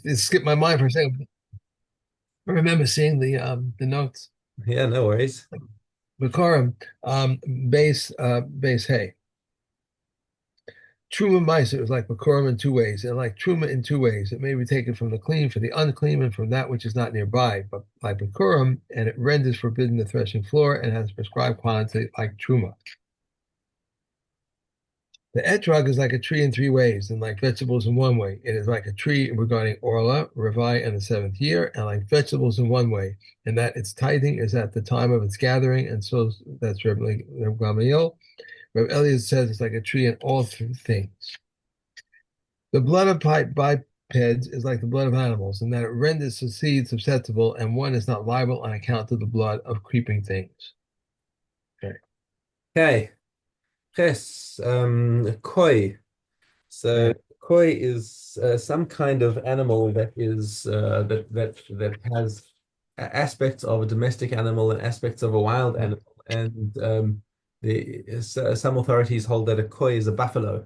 it skipped my mind for a second. I remember seeing the notes. Yeah, no worries. Bikkurim, base hay. Truma Meiser is like Bikurim in two ways, and like Truma in two ways. It may be taken from the clean for the unclean and from that which is not nearby, but like Bikurim, and it renders forbidden the threshing floor and has prescribed quantity like Truma. The etrog is like a tree in three ways, and like vegetables in one way. It is like a tree regarding Orla, Revi, and the seventh year, and like vegetables in one way, in that its tithing is at the time of its gathering, and so that's Reb Gamaliel. Reb Elliot says it's like a tree in all three things. The blood of bipeds is like the blood of animals, in that it renders the seed susceptible, and one is not liable on account of the blood of creeping things. Okay. Okay. Yes. Koi. So Right. koi is some kind of animal that is that has aspects of a domestic animal and aspects of a wild Right. animal. And some authorities hold that a koi is a buffalo,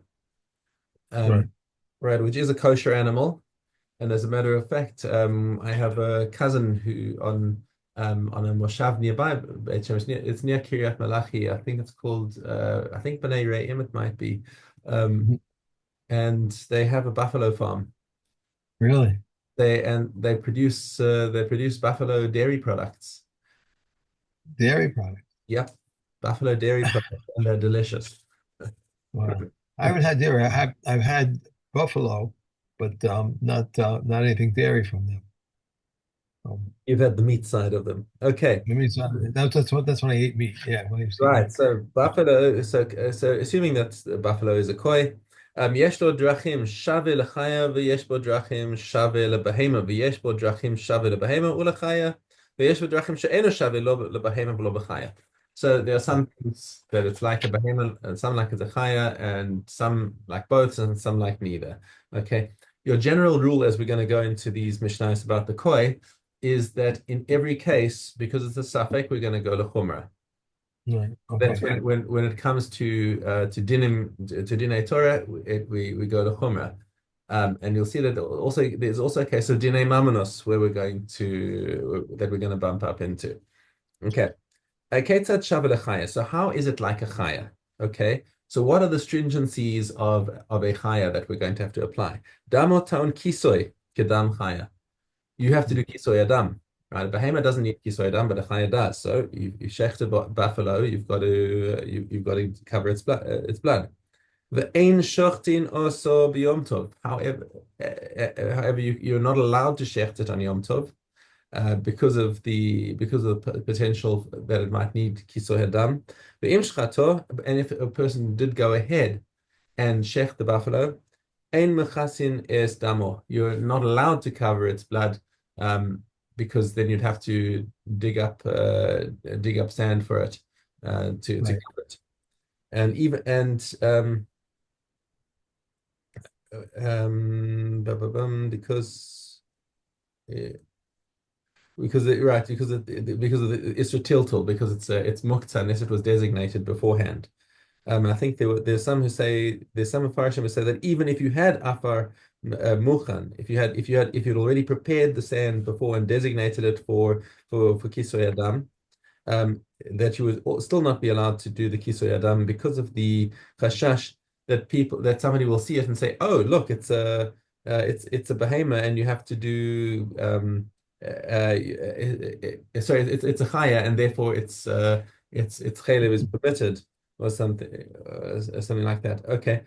Right. um, right, which is a kosher animal. And as a matter of fact, I have a cousin who on a moshav nearby. It's near Kiryat Malachi. I think it's called I think Bnei Re'im it might be. Um, Mhm. and they have a buffalo farm. Really? They produce buffalo dairy products. Dairy products. Yep, buffalo dairy products, and they're delicious. Wow. I haven't had dairy. I've had buffalo, but not anything dairy from them. You've had the meat side of them. Okay. I mean, that's when I ate meat. Yeah, when I used to eat Right, meat. so buffalo, so assuming that buffalo is a koi, יש לו דרכים שווה לחיה ויש בו דרכים שווה לבהמה ויש בו דרכים שווה לבהמה ולחיה ויש בו דרכים שאינו שווה לא לבהמה ולא בחיה. So there are some things that it's like a behemoth and some like it's a chaya and some like both and some like neither. Okay. Your general rule as we're going to go into these mishnahs about the koi is that in every case, because it's a suffix, we're going to go to chumrah. Right. That's Okay. when it comes to dinim to dinei Torah, we go to Chumrah, and you'll see that also there's also a case of dinei Mamonos where we're going to bump up into. Okay, Ketzad Shavu Lechaya. So how is it like a chaya? Okay, so what are the stringencies of a chaya that we're going to have to apply? Damo taon kisoy kedam chaya. You have to do kisoy adam. Right, a behemoth doesn't need kisoy adam, but a chaya does. So you shecht a buffalo, you've got to cover its blood. Its blood. The ein shochtin also biyom tov. However, you're not allowed to shecht it on yom tov because of the potential that it might need kisoy adam. The im shchato, and if a person did go ahead and shecht the buffalo, ein mechasin es damo. You're not allowed to cover its blood, um, because then you'd have to dig up sand for it to Right. cover it. And even and uh, because it, right because of the Isra Tiltal because it's muktzah unless it was designated beforehand. I think there's some who say there's some Mepharshim who say that even if you had afar muchan, if you'd already prepared the sand before and designated it for kisoy adam, that you would still not be allowed to do the kisoy adam because of the chashash that somebody will see it and say, oh look, it's a behemoth and you have to do sorry, it's a chaya and therefore its chaylev is permitted or something like that. Okay,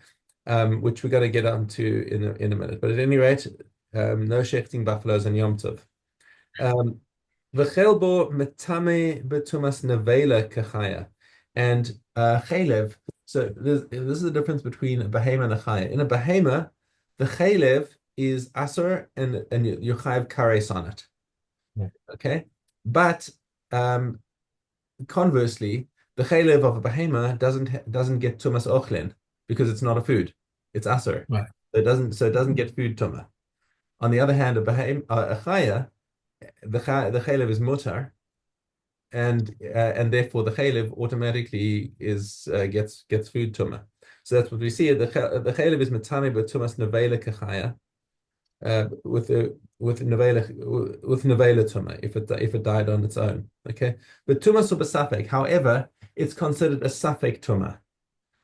which we're going to get onto in a minute. But at any rate, no shechting buffaloes and Yom Tov. V'chelbo metame betumas nevela kachaya, and chaylev. So this is the difference between a behema and a chaya. In a behema, the chaylev is asur and you chayav kares on it. Right. Okay, but um, conversely, the chaylev of a behemoth doesn't get tumas ochlin because it's not a food. It's aser. Right. So it doesn't get food tuma. On the other hand, a chaya, the chaylev is mutar, and therefore the chaylev automatically is gets food tuma. So that's what we see. The chaylev is metame but tumas nevela kachaya, with nevela tuma if it died on its own. Okay, but tuma subasafek. However, it's considered a safek tuma,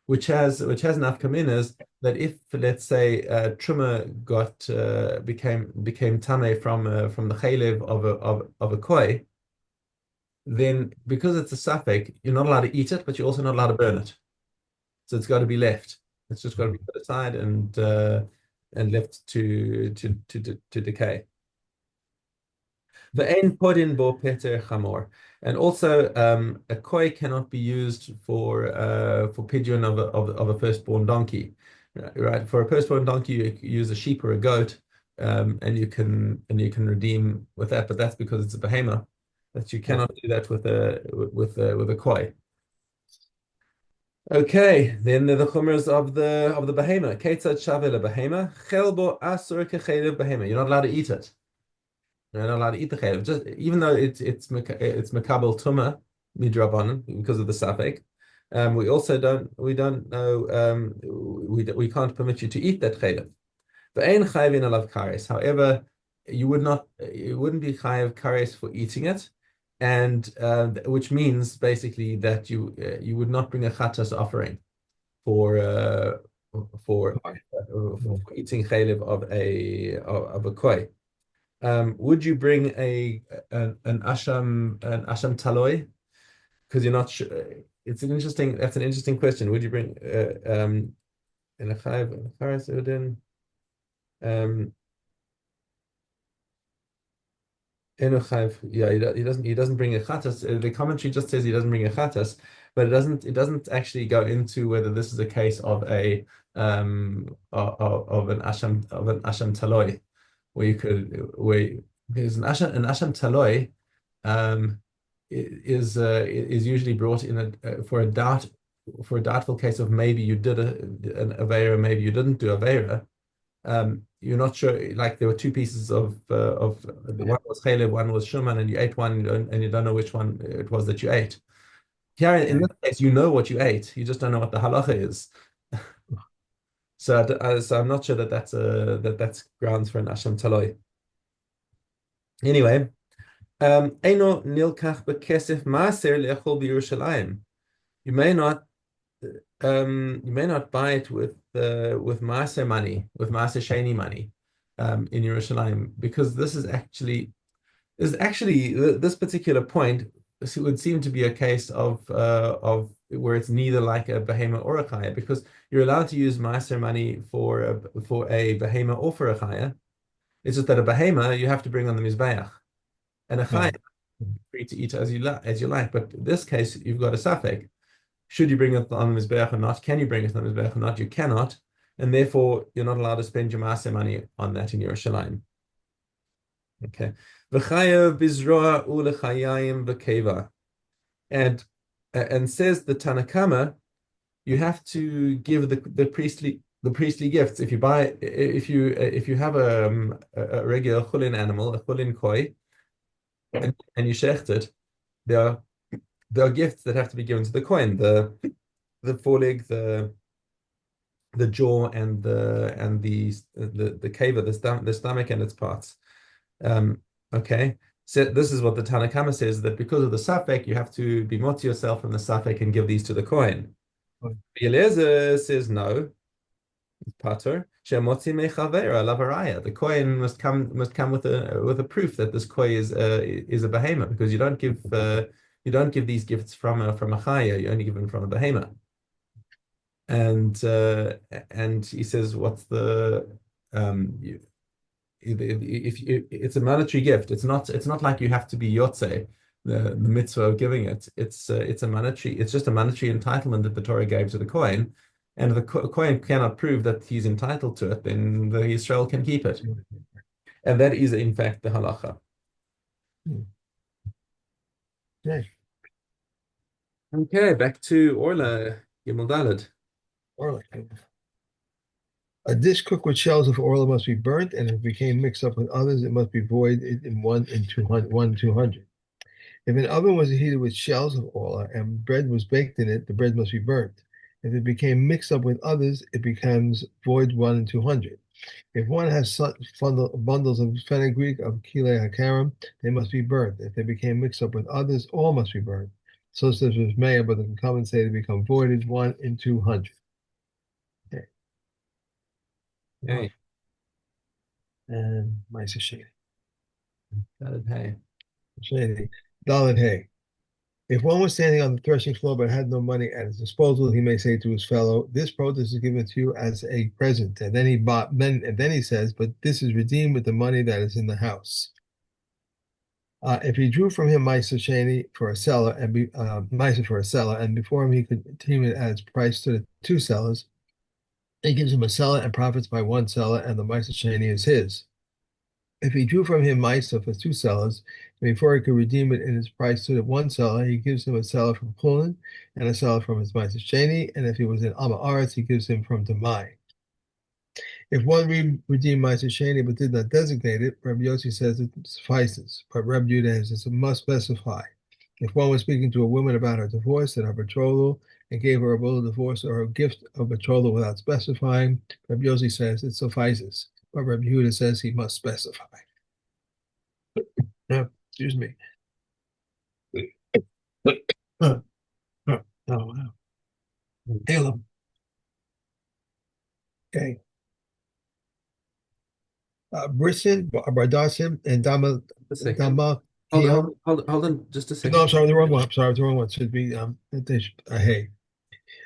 which has nafkaminas that if let's say truma got became tame from the chaylev of a koi, then because it's a safek, you're not allowed to eat it, but you're also not allowed to burn it. So it's got to be left. It's just got to be put aside and left to decay. The ein podin bo peter chamor, and also a koi cannot be used for pigeon of a firstborn donkey, right? For a firstborn donkey, you use a sheep or a goat, and you can redeem with that, but that's because it's a behemoth. That you Right. cannot do that with a koi. Okay, then the chumras of the behemoth. Ketzad shaveh behemoth, chelbo asur kechelev behemoth. You're not allowed to eat it. You're not allowed to eat the chaylev, just even though it's makabel tuma midrabanan because of the safek. We don't know we can't permit you to eat that chaylev. But ein chayvin alav kares. However, you wouldn't be chayav kares for eating it, and which means basically that you would not bring a chatas offering for uh, for, Right. for eating chaylev of a koi. Would you bring an asham taloi? Because you're not sure. That's an interesting question. Would you bring an achayev an achares udin? Um, yeah, he doesn't bring a chatas. The commentary just says he doesn't bring a chatas, but it doesn't actually go into whether this is a case of an asham taloi, where there's an asham taloi um, is usually brought in for a doubtful case of maybe you did an avera, maybe you didn't do avera. You're not sure. Like there were two pieces of Yeah. one was chalev, one was shuman, and you ate one, and you don't know which one it was that you ate. Here in Okay. this case, you know what you ate. You just don't know what the halacha is. So I'm not sure that's grounds for an asham taloi. Anyway, eino nilkach bekesef maaser le'echol b'Yerushalayim. You may not buy it with maaser money, with maaser sheni money, in Yerushalayim, because this particular point would seem to be a case of where it's neither like a behemoth or a chaya, because you're allowed to use maaser money for a behemoth or for a chaya. It's just that a behemoth you have to bring on the mizbeach, and a chaya Right. free to eat as you like. But in this case, you've got a safek. Should you bring it on the mizbeach or not? Can you bring it on the mizbeach or not? You cannot, and therefore you're not allowed to spend your maaser money on that in Yerushalayim. Okay. V'chayav bizroa ulechayayim v'keva. And says the Tanakama, you have to give the priestly gifts. If you have a regular chulin animal, a chulin koi, and you shecht it, there are there are gifts that have to be given to the coin, the foreleg, the jaw, and the cava, the stomach and its parts. Okay. So this is what the Tanakhama says, that because of the safek, you have to be moti yourself from the safek and give these to the coin. Right. Eliezer says no. Pater shemotzi mechavera lavaraya. The coin must come with a proof that this koi is a behemoth, because you don't give these gifts from a chaya. You only give them from a behemoth. And he says, what's the if it's a monetary gift, it's not like you have to be yotze, the mitzvah of giving it. It's just a monetary entitlement that the Torah gave to the coin, and if the coin cannot prove that he's entitled to it, then the Israel can keep it, and that is in fact the halacha. Hmm. Okay. Okay, back to Orla Gimel Daled. Or like a dish cooked with shells of oil must be burnt, and if it became mixed up with others, it must be voided in 200. If an oven was heated with shells of oil and bread was baked in it, the bread must be burnt. If it became mixed up with others, it becomes void 1 in 200. If one has such bundles of fenugreek of Kile Hakarim, they must be burnt. If they became mixed up with others, all must be burnt. So says with Meir, but they can come and say they become voided 1 in 200. Okay. Okay. And Maisa Sheni. Got it. Hey. Sheni. Dalit Hay. If one was standing on the threshing floor but had no money at his disposal, he may say to his fellow, "This produce is given to you as a present." And then he says, "But this is redeemed with the money that is in the house." If he drew from him Maisa Sheni for a seller Maisa for a seller, and before him he could deem it as price to the two sellers, he gives him a seller and profits by one seller, and the Maisa Sheni is his. If he drew from him Maisa for two sellers, and before he could redeem it in his price to the one seller, he gives him a seller from Pulin and a seller from his Maisa Sheni, and if he was in Amma Aretz, he gives him from Demai. If one redeemed Ma'aser Sheni but did not designate it, Rabbi Yossi says it suffices, but Rabbi Yehuda says it must specify. If one was speaking to a woman about her divorce and her betrothal and gave her a bill of divorce or a gift of betrothal without specifying, Rabbi Yossi says it suffices, but Rabbi Yehuda says he must specify. No, excuse me. Oh, wow. Elam. Okay. Brisson, Bardasim, and A second. Damakion. Hold on just a No, second. I'm sorry, the wrong one. I'm sorry, the wrong one. It should be hey.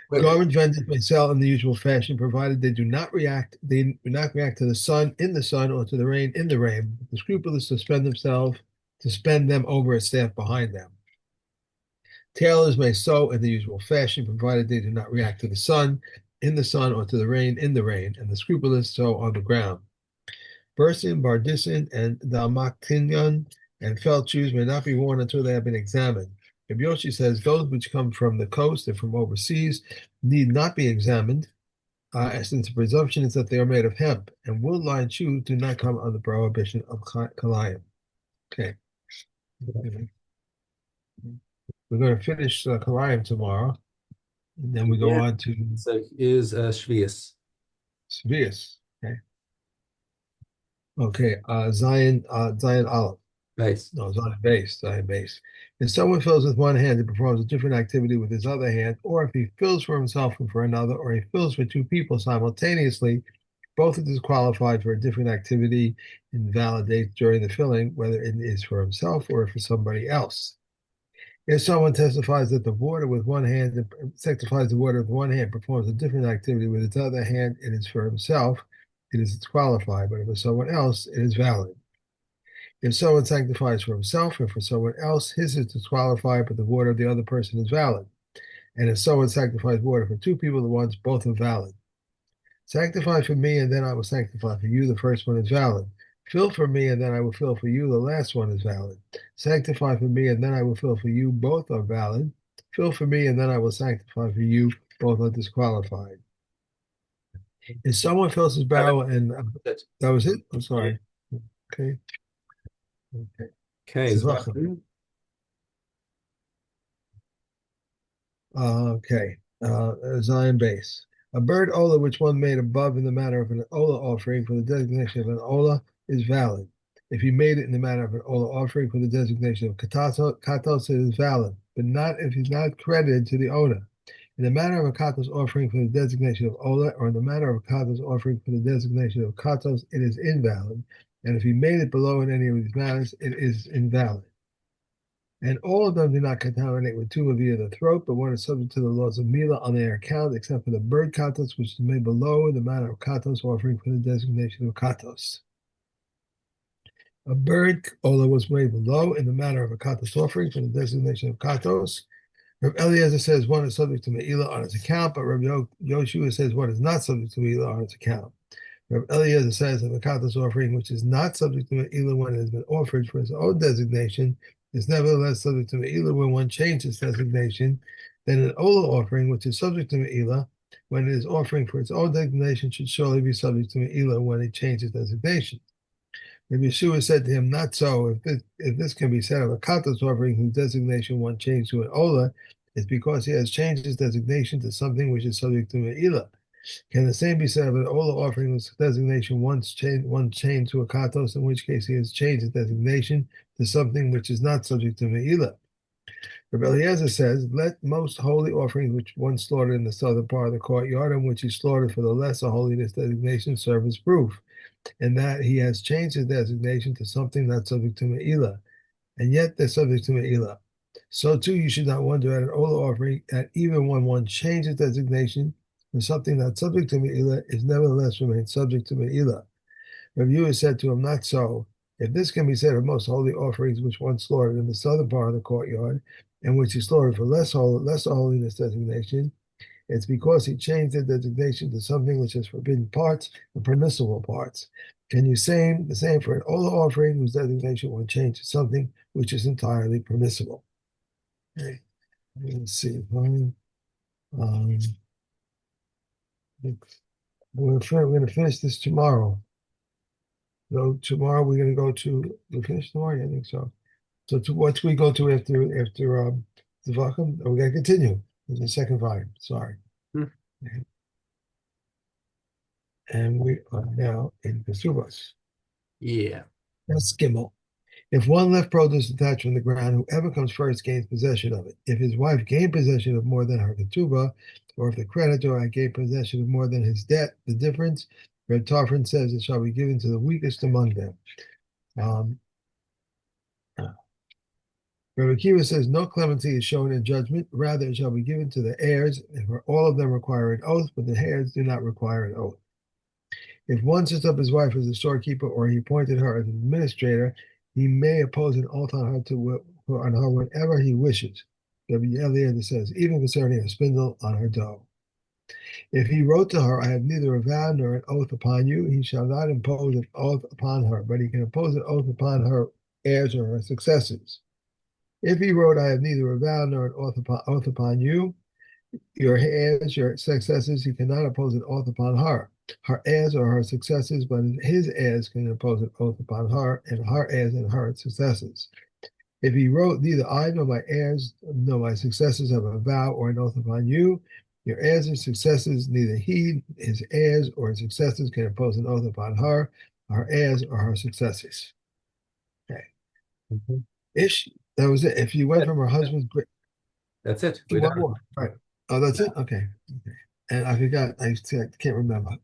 Wait. Garment vendors may sell in the usual fashion, provided they do not react to the sun in the sun or to the rain in the rain. The scrupulous to spend them over a staff behind them. Tailors may sew in the usual fashion, provided they do not react to the sun in the sun or to the rain in the rain, and the scrupulous sew on the ground. Bursin, Bardisin, and Dalmatinyan and felt shoes may not be worn until they have been examined. Rabbi Yoshi says those which come from the coast and from overseas need not be examined, since the presumption is that they are made of hemp, and wool-lined shoes do not come under prohibition of kalayim. Okay. We're going to finish kalayim tomorrow, and then we go Yeah. on to So here's Shvius. Svius. Okay. Okay. Zion Aleph. Base. No, it's on a base, on a base. If someone fills with one hand and performs a different activity with his other hand, or if he fills for himself and for another, or he fills for two people simultaneously, both are disqualified for a different activity and validate during the filling whether it is for himself or for somebody else. If someone testifies that the water with one hand sanctifies the water with one hand, performs a different activity with its other hand, it is for himself, it is disqualified, but if it's someone else, it is valid. If someone sanctifies for himself and for someone else, his is disqualified, but the water of the other person is valid. And if someone sanctifies water for two people at once, both are valid. Sanctify for me, and then I will sanctify for you. The first one is valid. Fill for me, and then I will fill for you. The last one is valid. Sanctify for me, and then I will fill for you. Both are valid. Fill for me, and then I will sanctify for you. Both are disqualified. If someone fills his barrel and that was it? I'm sorry. Okay. Okay. Okay. Okay. Zion base. A bird ola which one made above in the manner of an ola offering for the designation of an ola is valid. If he made it in the manner of an ola offering for the designation of katos, it is valid, but not if he's not credited to the owner. In the manner of a katos offering for the designation of ola, or in the manner of a katos offering for the designation of katos, it is invalid. And if he made it below in any of these manners, it is invalid. And all of them do not contaminate with tumor via the throat, but one is subject to the laws of Mila on their account, except for the bird katos, which is made below in the manner of katos, offering for the designation of katos. A bird ola was made below in the manner of a katos offering for the designation of katos. Rav Eliezer says one is subject to Me'ila on its account, but Rav Yoshua says one is not subject to Me'ila on its account. Rav Eliezer says that the katos offering, which is not subject to Me'ila when it has been offered for its own designation, is nevertheless subject to Me'ila when one changes designation. Then an Ola offering, which is subject to Me'ila, when it is offering for its own designation, should surely be subject to Me'ila when it changes designation. Rabbi Yeshua said to him, not so. If this can be said of a katos offering whose designation one changed to an Ola, it's because he has changed his designation to something which is subject to Me'ila. Can the same be said of an Ola offering whose designation one changed to a katos, in which case he has changed his designation to something which is not subject to Me'ilah? Rabbi Eliezer says, let most holy offerings which one slaughtered in the southern part of the courtyard, and which he slaughtered for the lesser holiness designation, serve as proof, and that he has changed his designation to something not subject to Me'ilah, and yet they're subject to Me'ilah. So too, you should not wonder at an Ola offering that even when one changes designation for something not subject to Me'ilah, is nevertheless remains subject to Me'ilah. Rav Yehuda said to him, not so. If this can be said of most holy offerings which one slaughtered in the southern part of the courtyard, and which he slaughtered for less holiness designation, it's because he changed the designation to something which has forbidden parts and permissible parts. Can you say the same for an Ola offering whose designation one changed to something which is entirely permissible? Okay. Let's see. Um, we're going to finish this tomorrow. So tomorrow we're going to go to, we finish tomorrow? Yeah, I think so. So what we go to after the Vakum? We're going to continue in the second volume. Sorry. Hmm. And we are now in Kesubas. Yeah. That's Gimel. If one left produce detached from the ground, whoever comes first gains possession of it. If his wife gained possession of more than her ketubah, or if the creditor had gained possession of more than his debt, the difference, Reb Tarfon says, it shall be given to the weakest among them. Um, Rabbi Akiva says no clemency is shown in judgment. Rather, it shall be given to the heirs, for all of them require an oath, but the heirs do not require an oath. If one sets up his wife as a storekeeper, or he appointed her as an administrator, he may impose an oath on her whenever he wishes. Rabbi Eliezer says, even concerning a spindle on her dough. If he wrote to her, I have neither a vow nor an oath upon you, he shall not impose an oath upon her, but he can impose an oath upon her heirs or her successors. If he wrote, I have neither a vow nor an oath upon you, your heirs, your successors, he cannot impose an oath upon her. Her heirs or her successors, but his heirs can impose an oath upon her, and her heirs and her successors. If he wrote, neither I nor my heirs nor my successors have a vow or an oath upon you, your heirs and successors, neither he, his heirs, or his successors can impose an oath upon her, her heirs, or her successors. Okay. Mhm. That was it. If you went from her husband's That's it. We're one done. more. Right. Oh, that's it? Okay. Okay. And I forgot, I can't remember.